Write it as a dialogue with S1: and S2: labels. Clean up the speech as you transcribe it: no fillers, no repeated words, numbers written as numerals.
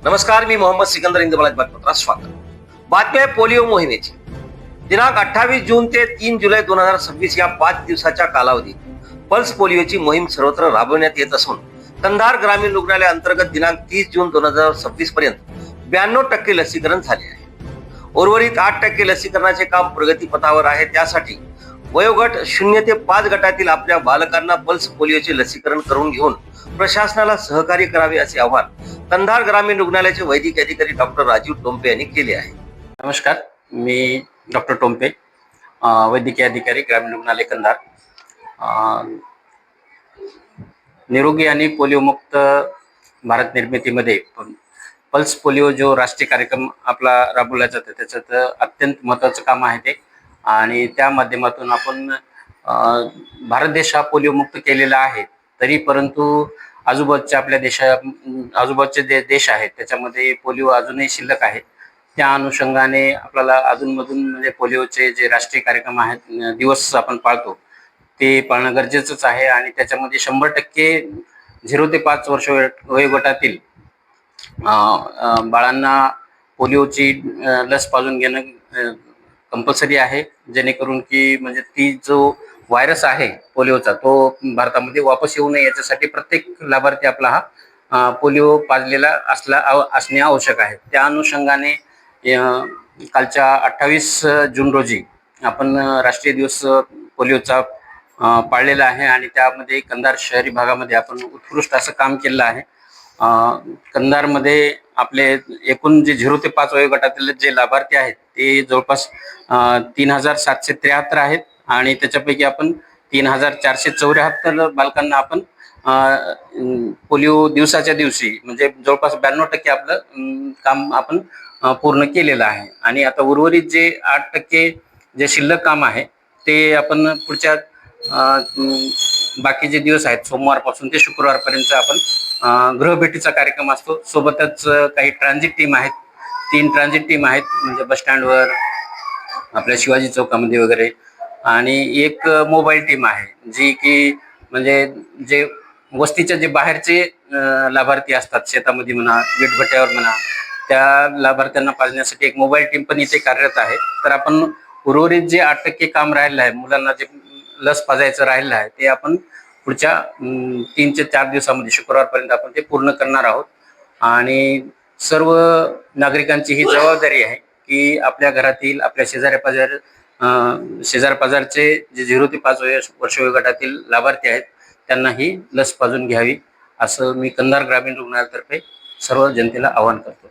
S1: नमस्कार, मी मोहम्मद सिकंदर, इंदुबाला बातमीपत्रात स्वागत. बातमी आहे पोलिओ मोहिमेची. दिनांक 28 जून ते 3 जुलै 2026 या 5 दिवसाच्या कालावधीत पल्स पोलिओची मोहीम सर्वत्र राबवण्यात येत असून कंधार ग्रामीण रुग्णालय अंतर्गत दिनांक 30 जून 2026 पर्यंत 92% लसीकरण झाले आहे. उर्वरित 8% लसीकरणाचे काम प्रगतीपथावर आहे. त्यासाठी वयोगट 0 ते 5 गटातील आपल्या बालकांना पल्स पोलिओचे लसीकरण करून घेऊन प्रशासनाला सहकार्य करावे असे आवाहन कंधार ग्रामीण रुग्णालयाचे वैद्यकीय अधिकारी डॉक्टर राजीव टोंपे यांनी केले आहे.
S2: नमस्कार, मी डॉक्टर टोंपे, वैद्यकीय अधिकारी, ग्रामीण रुग्णालय कंधार. निरोगी आणि पोलिओमुक्त भारत निर्मितीमध्ये पल्स पोलिओ जो राष्ट्रीय कार्यक्रम आपला राबवला जातो त्याच्यात अत्यंत महत्त्वाचं काम आहे ते. आणि त्या माध्यमातून आपण भारत देश हा पोलिओमुक्त केलेला आहे. तरी परंतु आजूबाजूच्या आपल्या आजूबाजूचे देश आहेत त्याच्यामध्ये पोलिओ अजूनही शिल्लक आहे. त्या अनुषंगाने आपल्याला अधूनमधून म्हणजे पोलिओचे जे राष्ट्रीय कार्यक्रम आहेत, दिवस आपण पाळतो, ते पाळणं गरजेचंच आहे. आणि त्याच्यामध्ये 100% 0 ते 5 वर्ष वयोगटातील बाळांना पोलिओची लस पाजून घेणं कंपल्सरी आहे, जेणेकरून की म्हणजे ती जो व्हायरस आहे पोलिओचा तो भारतामध्ये वापस येऊ नये याच्यासाठी प्रत्येक लाभार्थी आपला हा पोलिओ पाजलेला असणे आवश्यक आहे. त्या अनुषंगाने कालच्या 28 जून रोजी आपण राष्ट्रीय दिवस पोलिओचा पाळलेला आहे. आणि त्यामध्ये कंधार शहरी भागामध्ये आपण उत्कृष्ट असं काम केलेलं आहे. कंधारमध्ये आपले एकूण जे 0 ते 5 वयोगटातील जे लाभार्थी आहेत ते जवळपास 3773 आहेत. आणि त्याच्यापैकी आपण 3474 बालकांना आपण पोलिओ दिवसाच्या दिवशी म्हणजे जवळपास 92% आपलं काम आपण पूर्ण केलेलं आहे. आणि आता उर्वरित जे 8% जे शिल्लक काम आहे ते आपण पुढच्या बाकी जे दिवस आहेत सोमवारपासून ते शुक्रवारपर्यंत आपण गृहभेटीचा कार्यक्रम असतो. सोबतच काही ट्रान्झिट टीम आहेत, 3 ट्रान्झिट टीम आहेत, म्हणजे बस स्टँडवर, आपल्या शिवाजी चौकामध्ये वगैरे. आणि एक मोबाईल टीम आहे जी की म्हणजे जे वस्तीच्या जे बाहेरचे लाभार्थी असतात, शेतामध्ये म्हणा, विटभट्ट्यावर म्हणा, त्या लाभार्थ्यांना पाजण्यासाठी एक मोबाईल टीम पण इथे कार्यरत आहे. तर आपण उर्वरित जे 8% काम राहिलं आहे, मुलांना जे लस पाजायचं राहिलं आहे, ते आपण पुढच्या 3 ते 4 दिवसामध्ये शुक्रवारपर्यंत आपण ते पूर्ण करणार आहोत. आणि सर्व नागरिकांची ही जबाबदारी आहे की आपल्या घरातील, आपल्या शेजारपाजारचे जे 0 ते 5 वर्ष वयोगटातील लाभार्थी आहेत त्यांना ही लस पाजून घ्यावी, असं मी कंधार ग्रामीण रुग्णालयातर्फे सर्व जनतेला आवाहन करतो.